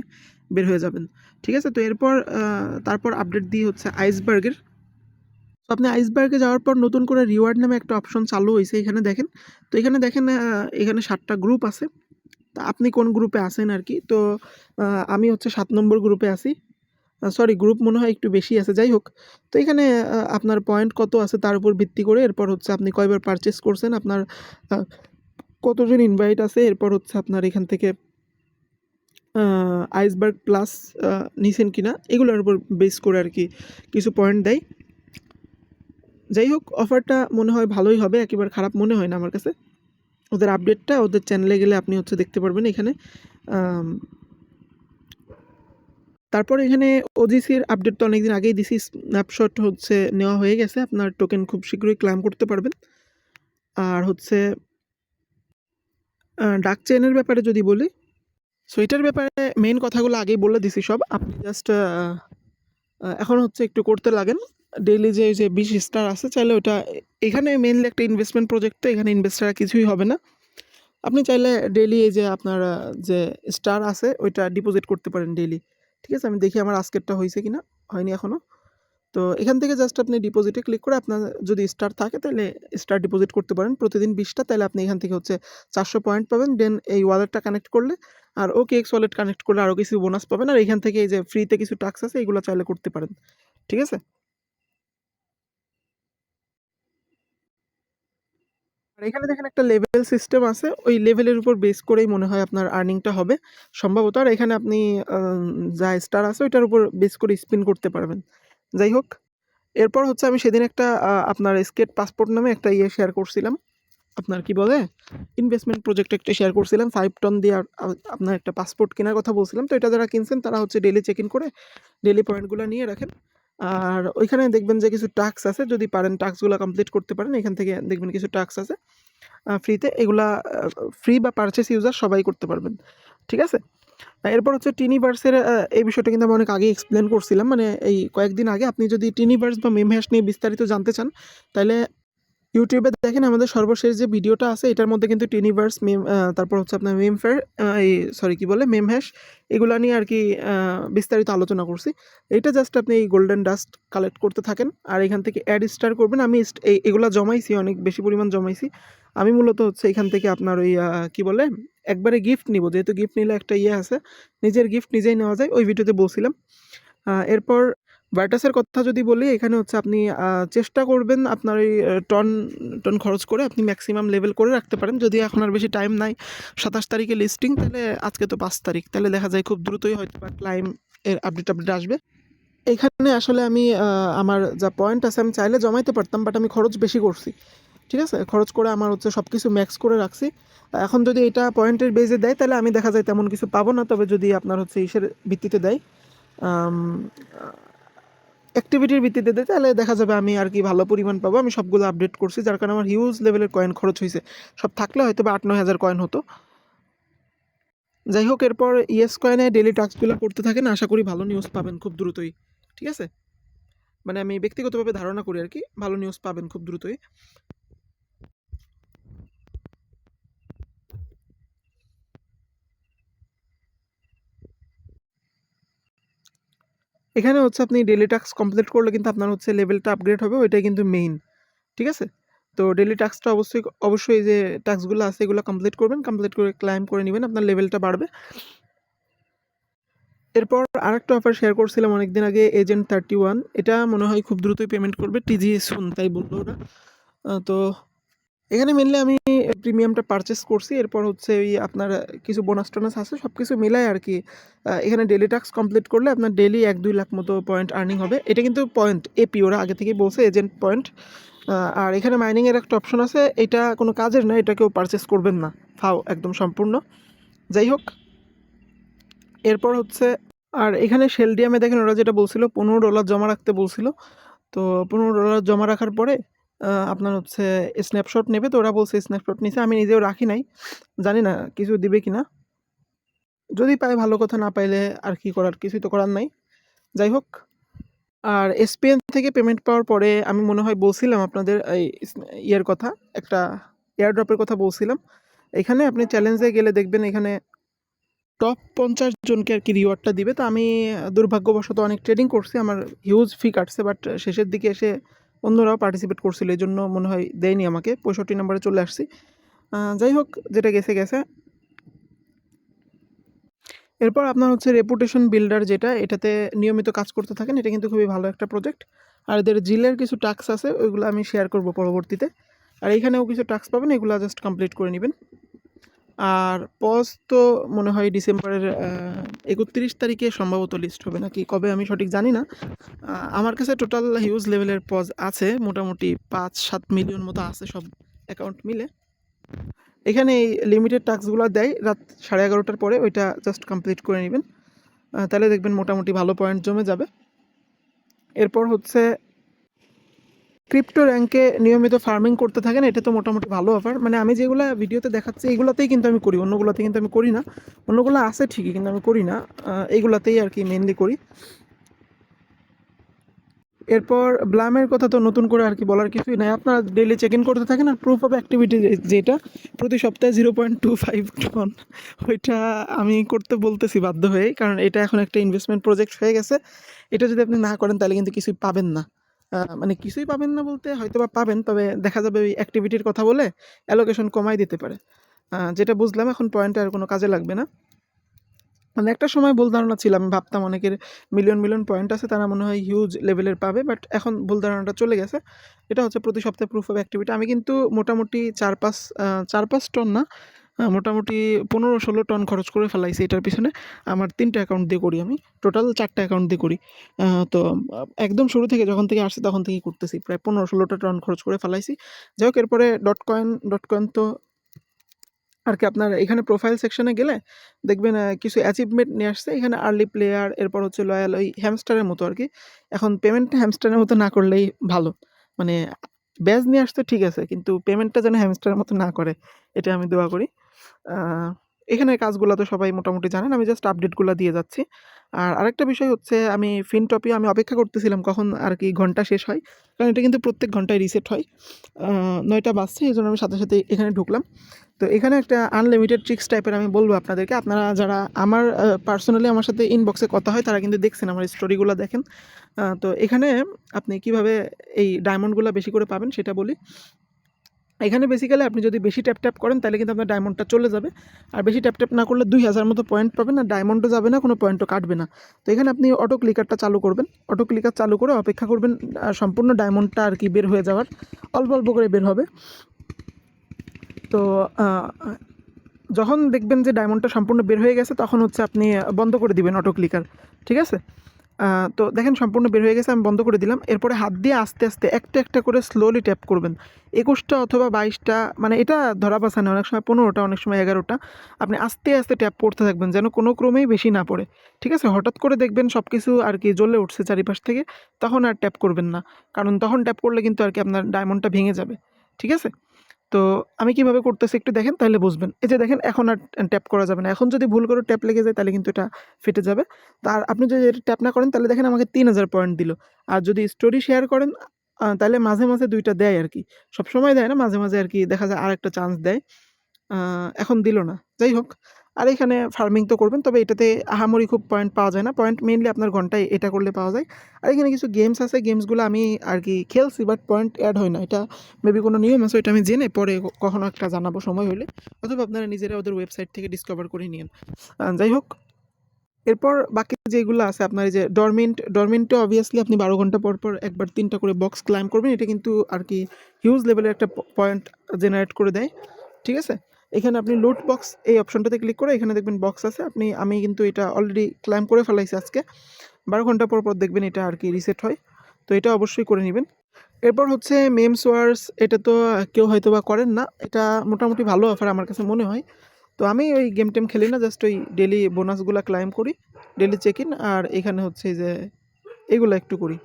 বের হয়ে যাবেন। ঠিক আছে? তো এরপর তারপর আপডেট দিয়ে হচ্ছে আইসবার্গের। তো আপনি আইসবার্গে যাওয়ার পর নতুন করে রিওয়ার্ড নামে একটা অপশন চালু হয়েছে, এখানে দেখেন। তো এখানে দেখেন এখানে 7টা গ্রুপ আছে। তা আপনি কোন গ্রুপে আছেন আর কি? তো আমি হচ্ছে 7 নম্বর গ্রুপে আছি। সরি, গ্রুপ মনে হয় একটু বেশি আছে, যাই হোক। তো এখানে আপনার পয়েন্ট কত আছে তার উপর ভিত্তি করে এরপর হচ্ছে আপনি কয়বার পারচেস করছেন, আপনার কতজন ইনভাইট আছে, এরপর হচ্ছে আপনার এখান থেকে আইসবার্গ প্লাস নিছেন কিনা, এগুলোর উপর বেস করে আর কি কিছু পয়েন্ট দেয়। যাই হোক, অফারটা মনে হয় ভালোই হবে, একেবারে খারাপ মনে হয় না আমার কাছে। ওদের আপডেটটা ওদের চ্যানেলে গেলে আপনি হচ্ছে দেখতে পারবেন এখানে। তারপর এখানে ওজিসির আপডেট তো অনেকদিন আগেই দিছি, স্ন্যাপশট হচ্ছে নেওয়া হয়ে গেছে, আপনার টোকেন খুব শীঘ্রই ক্লেম করতে পারবেন। আর হচ্ছে ডাক চেইনের ব্যাপারে যদি বলি, সো এটার ব্যাপারে মেইন কথাগুলো আগেই বলে দিছি সব, আপনি জাস্ট এখন হচ্ছে একটু করতে লাগেন। ডেইলি যে 20 স্টার আছে, চাইলে ওটা, এখানে মেইনলি একটা ইনভেস্টমেন্ট প্রজেক্ট, তো এখানে ইনভেস্টার কিছুই হবে না। আপনি চাইলে ডেইলি এই যে আপনার যে স্টার আছে ওইটা ডিপোজিট করতে পারেন ডেইলি। ঠিক আছে? আমি দেখি আমার আজকেরটা হয়েছে কিনা, হয়নি এখনও। তো এখান থেকে জাস্ট আপনি ডিপোজিটে ক্লিক করে আপনার যদি স্টার থাকে তাহলে স্টার ডিপোজিট করতে পারেন প্রতিদিন 20টা, তাহলে আপনি এখান থেকে হচ্ছে 400 পয়েন্ট পাবেন। দেন এই ওয়ালেটটা কানেক্ট করলে আর OKX ওয়ালেট কানেক্ট করলে আরও কিছু বোনাস পাবেন। আর এখান থেকে এই যে ফ্রিতে কিছু টাস্ক আছে এগুলো চাইলে করতে পারেন। ঠিক আছে? আর এখানে দেখেন একটা লেভেল সিস্টেম আছে, ওই লেভেলের উপর বেস করেই মনে হয় আপনার আর্নিংটা হবে সম্ভবত। আর এখানে আপনি যা স্টার আছে ওইটার উপর বেস করে স্পিন করতে পারবেন। যাই হোক, এরপর হচ্ছে আমি সেদিন একটা আপনার স্কেট পাসপোর্ট নামে একটা শেয়ার করছিলাম, আপনার কি বলে ইনভেস্টমেন্ট প্রজেক্ট একটা শেয়ার করছিলাম 5 টন দিয়ে। আপনার একটা পাসপোর্ট কেনার কথা বলছিলাম, তো এটা যারা কিনছেন তারা হচ্ছে ডেলি চেক ইন করে ডেলি পয়েন্টগুলো নিয়ে রাখেন। আর ওইখানে দেখবেন যে কিছু টাস্ক আছে, যদি পারেন টাস্কগুলো কমপ্লিট করতে পারেন, এখান থেকে দেখবেন কিছু টাস্ক আছে ফ্রিতে, এগুলা ফ্রি বা পারচেস ইউজার সবাই করতে পারবেন। ঠিক আছে? এরপর হচ্ছে টিনিভার্সের এই বিষয়টা কিন্তু আমি অনেক আগে এক্সপ্লেন করছিলাম, মানে এই কয়েকদিন আগে। আপনি যদি টিনিভার্স বা মেম হ্যাশ নিয়ে বিস্তারিত জানতে চান তাহলে ইউটিউবে দেখেন আমাদের সর্বশেষ যে ভিডিওটা আছে এটার মধ্যে কিন্তু টিনিভার্স মেম, তারপর হচ্ছে আপনার মেম ফেয়ার, এই সরি কি বলে মেম হ্যাশ, এগুলা নিয়ে আর কি বিস্তারিত আলোচনা করছি। এটা জাস্ট আপনি এই গোল্ডেন ডাস্ট কালেক্ট করতে থাকেন আর এখান থেকে অ্যাড স্টার করবেন। আমি এগুলা জমাইছি, অনেক বেশি পরিমাণ জমাইছি। আমি মূলত হচ্ছে এখান থেকে আপনার ওই কি বলে একবারে গিফট নিব, যেহেতু গিফট নিলে একটা আছে, নিজের গিফট নিজেই নেওয়া যায়, ওই ভিডিওতে বলছিলাম। এরপর ভার্টাসের কথা যদি বলি, এখানে হচ্ছে আপনি চেষ্টা করবেন আপনার ওই টন টন খরচ করে আপনি ম্যাক্সিমাম লেভেল করে রাখতে পারেন। যদি এখন আর বেশি টাইম নাই, 27 তারিখে লিস্টিং, তাহলে আজকে তো 5 তারিখ, তাহলে দেখা যায় খুব দ্রুতই হয়তো বা ক্লাইম এর আপডেট আসবে। এখানে আসলে আমি আমার যা পয়েন্ট আছে আমি চাইলে জমাইতে পারতাম, বাট আমি খরচ বেশি করছি। ঠিক আছে? খরচ করে আমার হচ্ছে সব কিছু ম্যাক্স করে রাখছি। এখন যদি এটা পয়েন্টের বেজে দেয় তাহলে আমি দেখা যায় তেমন কিছু পাবো না, তবে যদি আপনার হচ্ছে ইসের ভিত্তিতে দেয়, অ্যাক্টিভিটির ভিত্তিতে দেয়, তাহলে দেখা যাবে আমি আর কি ভালো পরিমাণ পাবো। আমি সবগুলো আপডেট করছি, যার কারণে আমার হিউজ লেভেলের কয়েন খরচ হয়েছে। সব থাকলে হয়তো বা 8-9 হাজার কয়েন হতো। যাই হোক, এরপর ইয়েস কয়েনে ডেলি টাস্কগুলো করতে থাকেন, আশা করি ভালো নিউজ পাবেন খুব দ্রুতই। ঠিক আছে? মানে আমি ব্যক্তিগতভাবে ধারণা করি আর কি ভালো নিউজ পাবেন খুব দ্রুতই। এখানে হচ্ছে আপনি ডেলি টাস্ক কমপ্লিট করলে কিন্তু আপনার হচ্ছে লেভেলটা আপগ্রেড হবে, ওইটাই কিন্তু মেইন। ঠিক আছে? তো ডেলি টাস্কটা অবশ্যই যে টাস্কগুলো আছে এগুলো কমপ্লিট করবেন, কমপ্লিট করে ক্লাইম করে নেবেন, আপনার লেভেলটা বাড়বে। এরপর আরেকটা অফার শেয়ার করছিলাম অনেকদিন আগে, এজেন্ট 31, এটা মনে হয় খুব দ্রুতই পেমেন্ট করবে, টিজিএস সুন তাই বললো ওরা। তো এখানে মেনলি আমি প্রিমিয়ামটা পারচেস করছি, এরপর হচ্ছে ওই আপনার কিছু বোনাস টোনাস আছে, সব কিছু মিলায় আর কি। এখানে ডেলি টাস্ক কমপ্লিট করলে আপনার ডেলি 1-2 লাখ মতো পয়েন্ট আর্নিং হবে। এটা কিন্তু পয়েন্ট এপি, ওরা আগে থেকেই বলছে এজেন্ট পয়েন্ট। আর এখানে মাইনিংয়ের একটা অপশন আছে, এটা কোনো কাজের না, এটা কেউ পারচেস করবেন না, ফাও একদম সম্পূর্ণ। যাই হোক, এরপর হচ্ছে আর এখানে শেলডিয়ামে দেখেন ওরা যেটা বলছিল $15 জমা রাখতে বলছিল। তো $15 জমা রাখার পরে আপনার হচ্ছে স্ন্যাপশট নেবে, তো ওরা বলছে স্ন্যাপশট নিছে, আমি নিজেও রাখি নাই, জানি না কিছু দিবে কিনা। যদি পায় ভালো কথা, না পাইলে আর কি করার, কিছুই তো করার নাই। যাই হোক, আর এসপিএন থেকে পেমেন্ট পাওয়ার পরে আমি মনে হয় বলছিলাম আপনাদের এই ইয়ের কথা, একটা এয়ারড্রপের কথা বলছিলাম। এখানে আপনি চ্যালেঞ্জে গেলে দেখবেন এখানে টপ 50 জনকে আর কি রিওয়ার্ডটা দিবে। তো আমি দুর্ভাগ্যবশত অনেক ট্রেডিং করছি, আমার হিউজ ফি কাটছে, বাট শেষের দিকে এসে অন্যরাও পার্টিসিপেট করছিল, এই জন্য মনে হয় দেয়নি আমাকে, 65 নম্বরে চলে আসছি। যাই হোক, যেটা গেছে গেছে। এরপর আপনার হচ্ছে রেপুটেশন বিল্ডার, যেটা এটাতে নিয়মিত কাজ করতে থাকেন, এটা কিন্তু খুবই ভালো একটা প্রজেক্ট। আর এদের জিলের কিছু টাস্ক আছে, ওইগুলো আমি শেয়ার করব পরবর্তীতে। আর এইখানেও কিছু টাস্ক পাবেন, এগুলো জাস্ট কমপ্লিট করে নেবেন। আর পজ তো মনে হয় ডিসেম্বরের 31 তারিখে সম্ভবত লিস্ট হবে, নাকি কবে আমি সঠিক জানি না। আমার কাছে টোটাল হিউজ লেভেলের পজ আছে, মোটামুটি 5-7 মিলিয়ন মতো আছে সব অ্যাকাউন্ট মিলে। এখানে এই লিমিটেড টাস্কগুলো দেয় রাত 11:30টার পরে, ওইটা জাস্ট কমপ্লিট করে নেবেন, তাহলে দেখবেন মোটামুটি ভালো পয়েন্ট জমে যাবে। এরপর হচ্ছে ক্রিপ্টো র্যাঙ্কে নিয়মিত ফার্মিং করতে থাকেন, এটা তো মোটামুটি ভালো অফার। মানে আমি যেগুলো ভিডিওতে দেখাচ্ছি এইগুলোতেই কিন্তু আমি করি, অন্যগুলোতে কিন্তু আমি করি না। অন্যগুলো আছে ঠিকই, কিন্তু আমি করি না, এইগুলাতেই আর কি মেনলি করি। এরপর ব্লামের কথা তো নতুন করে আর কি বলার কিছুই নাই, আপনারা ডেলি চেক ইন করতে থাকেন। আর প্রুফ অফ অ্যাক্টিভিটি যেটা প্রতি সপ্তাহে 0.25 টন, ওইটা আমি করতে বলতেছি বাধ্য হয়ে, কারণ এটা এখন একটা ইনভেস্টমেন্ট প্রজেক্ট হয়ে গেছে। এটা যদি আপনি না করেন তাহলে কিন্তু কিছুই পাবেন না। মানে কিছুই পাবেন না বলতে হয়তো বা পাবেন, তবে দেখা যাবে ওই অ্যাক্টিভিটির কথা বলে অ্যালোকেশন কমাই দিতে পারে। যেটা বুঝলাম এখন পয়েন্টে আর কোনো কাজে লাগবে না। মানে একটা সময় ভুল ধারণা ছিল, আমি ভাবতাম অনেকের মিলিয়ন মিলিয়ন পয়েন্ট আছে, তারা মনে হয় হিউজ লেভেলের পাবে, বাট এখন ভুল ধারণাটা চলে গেছে। এটা হচ্ছে প্রতি সপ্তাহে প্রুফ অফ অ্যাক্টিভিটি। আমি কিন্তু মোটামুটি 4-5 টন না, মোটামুটি 15-16 টন খরচ করে ফেলাইছি এটার পিছনে। আমার 3টা অ্যাকাউন্ট দিয়ে করি, আমি টোটাল 4টা অ্যাকাউন্ট দিয়ে করি। তো একদম শুরু থেকে যখন থেকে আসছে তখন থেকেই করতেছি, প্রায় 15-16টা টন খরচ করে ফেলাইছি। যাই হোক, এরপরে ডট কয়েন তো আর কি আপনার এখানে প্রোফাইল সেকশনে গেলে দেখবেন কিছু অ্যাচিভমেন্ট নিয়ে আসছে এখানে, আর্লি প্লেয়ার, এরপর হচ্ছে লয়াল, ওই হ্যামস্টারের মতো আর কি। এখন পেমেন্টটা হ্যামস্টারের মতো না করলেই ভালো, মানে ব্যাজ নিয়ে আসতে ঠিক আছে, কিন্তু পেমেন্টটা যেন হ্যামস্টারের মতো না করে, এটা আমি দোয়া করি। আহ, এখানে কাজগুলো তো সবাই মোটামুটি জানেন, আমি জাস্ট আপডেটগুলো দিয়ে যাচ্ছি। আর আরেকটা বিষয় হচ্ছে, আমি ফিনটপে আমি অপেক্ষা করতেছিলাম কখন আর কি ঘন্টা শেষ হয়, কারণ এটা কিন্তু প্রত্যেক ঘন্টায় রিসেট হয়। 9টা বাজছে, এই জন্য আমি সাথে সাথে এখানে ঢুকলাম। তো এখানে একটা আনলিমিটেড ট্রিক্স টাইপের আমি বলবো আপনাদেরকে, আপনারা যারা আমার পার্সোনালি আমার সাথে ইনবক্সে কথা হয় তারা কিন্তু দেখছেন, আমার স্টোরিগুলো দেখেন। তো এখানে আপনি কিভাবে এই ডায়মন্ডগুলো বেশি করে পাবেন সেটা বলি। এখানে বেসিক্যালি আপনি যদি বেশি ট্যাপ ট্যাপ করেন তাহলে কিন্তু আপনার ডায়মন্ডটা চলে যাবে, আর বেশি ট্যাপ ট্যাপ না করলে 2000 মতো পয়েন্ট পাবেন, আর ডায়মন্ডও যাবে না, কোনো পয়েন্টও কাটবে না। তো এখানে আপনি অটো ক্লিকারটা চালু করবেন, অটো ক্লিকার চালু করে অপেক্ষা করবেন সম্পূর্ণ ডায়মন্ডটা আর কি বের হয়ে যাওয়ার, অল্প অল্প করে বের হবে। তো যখন দেখবেন যে ডায়মন্ডটা সম্পূর্ণ বের হয়ে গেছে তখন হচ্ছে আপনি বন্ধ করে দিবেন অটো ক্লিকার, ঠিক আছে? তো দেখেন সম্পূর্ণ বের হয়ে গেছে, আমি বন্ধ করে দিলাম। এরপরে হাত দিয়ে আস্তে আস্তে একটা একটা করে স্লোলি ট্যাপ করবেন, 21টা অথবা 22টা, মানে এটা ধরা বাছা না, অনেক সময় 15টা, অনেক সময় 11টা। আপনি আস্তে আস্তে ট্যাপ করতে থাকবেন যেন কোনো ক্রমেই বেশি না পড়ে, ঠিক আছে? হঠাৎ করে দেখবেন সব কিছু আর কি জ্বলে উঠছে চারিপাশ থেকে, তখন আর ট্যাপ করবেন না, কারণ তখন ট্যাপ করলে কিন্তু আর কি আপনার ডায়মন্ডটা ভেঙে যাবে, ঠিক আছে? তো আমি কিভাবে করতেছি একটু দেখেন, তাহলে বুঝবেন। এই যে দেখেন, এখন আর ট্যাপ করা যাবে না, এখন যদি ভুল করে ট্যাপ লেগে যায় তাহলে কিন্তু এটা ফেটে যাবে। আর আপনি যদি এটা ট্যাপ না করেন তাহলে দেখেন আমাকে 3000 পয়েন্ট দিল। আর যদি স্টোরি শেয়ার করেন তাহলে মাঝে মাঝে 2টা দেয় আর কি, সবসময় দেয় না, মাঝে মাঝে আর কি দেখা যায় আরেকটা চান্স দেয়। এখন দিল না, যাই হোক। আর এখানে ফার্মিং তো করবেন, তবে এটাতে আহামরি খুব পয়েন্ট পাওয়া যায় না, পয়েন্ট মেইনলি আপনার ঘন্টায় এটা করলে পাওয়া যায়। আর এখানে কিছু গেমস আছে, গেমসগুলো আমি আর কি খেলছি, বাট পয়েন্ট অ্যাড হয় না, এটা মেবি কোনো নিয়ম আছে, এটা আমি জেনে পরে কখনো একটা জানাবো সময় হলে, অথবা আপনারা নিজেরা ওদের ওয়েবসাইট থেকে ডিসকভার করে নিন। যাই হোক, এরপর বাকি যেগুলো আছে আপনার, এই যে ডরমেন্টে অবভিয়াসলি আপনি 12 ঘন্টা পর পর একবার 3টা করে বক্স ক্লাইম করবেন, এটা কিন্তু আর কি হিউজ লেভেলের একটা পয়েন্ট জেনারেট করে দেয়, ঠিক আছে? এখানে আপনি লুট বক্স এই অপশনটাতে ক্লিক করে এখানে দেখবেন বক্স আছে, আমি কিন্তু এটা অলরেডি ক্লাইম করে ফেলাইছি আজকে। 12 ঘন্টা পর পর দেখবেন এটা আর কি রিসেট হয়, তো এটা অবশ্যই করে নেবেন। এরপর হচ্ছে মেমস ওয়ার্স, এটা তো কেউ হয়তো বা করেন না, এটা মোটামুটি ভালো অফার আমার কাছে মনে হয়। তো আমি ওই গেম টেম খেলি না, জাস্ট ওই ডেলি বোনাসগুলো ক্লাইম করি, ডেলি চেক ইন, আর এখানে হচ্ছে যে এগুলো একটু করি।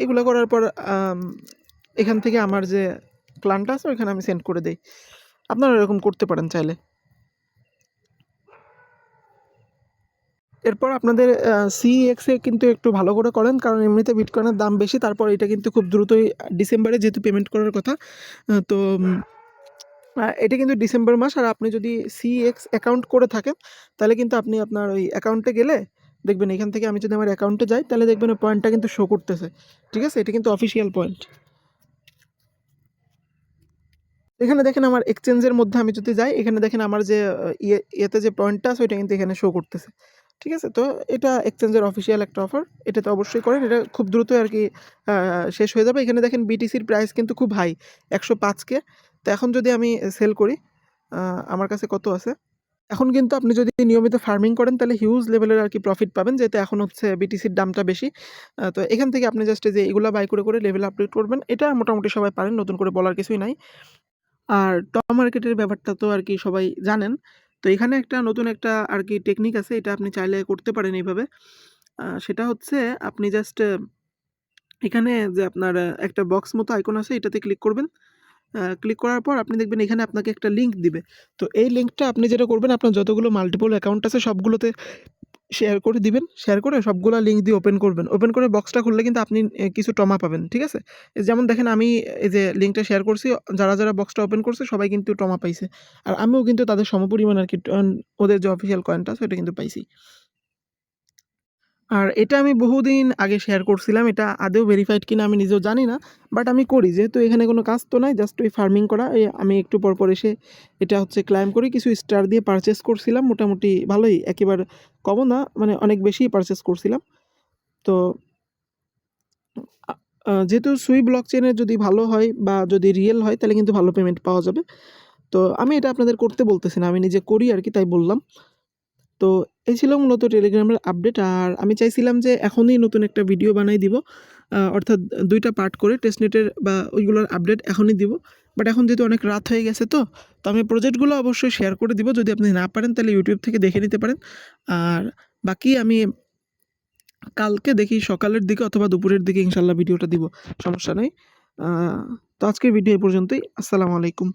এগুলো করার পর এখান থেকে আমার যে প্ল্যানটা আছে ওইখানে আমি সেন্ড করে দেই। আপনারা এরকম করতে পারেন চাইলে। এরপর আপনাদের CEX এ কিন্তু একটু ভালো করে করেন, কারণ এমনিতে বিটকয়েনের দাম বেশি। তারপর এটা কিন্তু খুব দ্রুতই ডিসেম্বরে যেহেতু পেমেন্ট করার কথা, তো এটা কিন্তু ডিসেম্বর মাস। আর আপনি যদি CEX অ্যাকাউন্ট করে থাকেন তাহলে কিন্তু আপনি আপনার ওই অ্যাকাউন্টে গেলে দেখবেন, এখান থেকে আমি যদি আমার অ্যাকাউন্টে যাই তাহলে দেখবেন ওই পয়েন্টটা কিন্তু শো করতেছে। ঠিক আছে, এটা কিন্তু অফিসিয়াল পয়েন্ট। এখানে দেখেন আমার এক্সচেঞ্জের মধ্যে আমি যদি যাই, এখানে দেখেন আমার যে ইয়েতে যে পয়েন্টটা আছে ওইটা কিন্তু এখানে শো করতেছে। ঠিক আছে, তো এটা এক্সচেঞ্জের অফিসিয়াল একটা অফার, এটা তো অবশ্যই করেন। এটা খুব দ্রুত আর কি শেষ হয়ে যাবে। এখানে দেখেন BTCর প্রাইস কিন্তু খুব হাই, 105K। তো এখন যদি আমি সেল করি, আমার কাছে কত আছে, এখন কিন্তু আপনি যদি নিয়মিত ফার্মিং করেন তাহলে হিউজ লেভেলের আর কি প্রফিট পাবেন, যেহেতু এখন হচ্ছে BTCর দামটা বেশি। তো এখান থেকে আপনি জাস্ট যে এগুলা বাই করে করে লেভেল আপডেট করবেন, এটা মোটামুটি সবাই পারেন, নতুন করে বলার কিছুই নাই। আর টপ মার্কেটের ব্যাপারটা তো আর কি সবাই জানেন। তো এখানে একটা নতুন একটা আর কি টেকনিক আছে, এটা আপনি চাইলে করতে পারেন এইভাবে। সেটা হচ্ছে আপনি জাস্ট এখানে যে আপনার একটা বক্স মতো আইকন আছে, এটাতে ক্লিক করবেন। ক্লিক করার পর আপনি দেখবেন এখানে আপনাকে একটা লিঙ্ক দিবে। তো এই লিঙ্কটা আপনি যেটা করবেন, আপনার যতগুলো মাল্টিপল অ্যাকাউন্ট আছে সবগুলোতে শেয়ার করে দিবেন। শেয়ার করে সবগুলা লিঙ্ক দিয়ে ওপেন করবেন। ওপেন করে বক্সটা খুললে কিন্তু আপনি কিছু টমা পাবেন। ঠিক আছে? যেমন দেখেন আমি এই যে লিঙ্কটা শেয়ার করছি, যারা বক্সটা ওপেন করছে সবাই কিন্তু টমা পাইছে। আর আমিও কিন্তু তাদের সমপরিমাণ আরকি ওদের যে অফিসিয়াল কয়েনটা আছে ওটা কিন্তু পাইছি। আর এটা আমি বহুদিন আগে শেয়ার করছিলাম। এটা আদৌ ভেরিফাইড কিনা আমি নিজেও জানি না। বাট আমি করি। যেহেতু এখানে কোনো কাজ তো নাই, জাস্ট ওই ফার্মিং করা। আমি একটু পর এসে এটা হচ্ছে ক্লাইম করি। কিছু স্টার দিয়ে পারচেজ করছিলাম। মোটামুটি ভালোই, একেবারে কমও না, মানে অনেক বেশিই পারচেজ করছিলাম। তো যেহেতু সুই ব্লকচেনের যদি ভালো হয় বা যদি রিয়েল হয় তাহলে কিন্তু ভালো পেমেন্ট পাওয়া যাবে। তো আমি এটা আপনাদের করতে বলতেছি না, আমি নিজে করি আরকি, তাই বললাম। তো এই ছিল মূলত টেলিগ্রামের আপডেট। আর আমি চাইছিলাম যে এখনই নতুন একটা ভিডিও বানাই দিব, অর্থাৎ ২ টা পার্ট করে টেস্টনেটের বা ওইগুলোর আপডেট এখনই দিব। বাট এখন যেহেতু অনেক রাত হয়ে গেছে, তো আমি প্রজেক্টগুলো অবশ্যই শেয়ার করে দিব। যদি আপনি না পারেন তাহলে ইউটিউব থেকে দেখে নিতে পারেন। আর বাকি আমি কালকে দেখি সকালের দিকে অথবা দুপুরের দিকে ইনশাল্লাহ ভিডিওটা দিব, সমস্যা নেই। তো আজকের ভিডিও এই পর্যন্তই। আসসালামু আলাইকুম।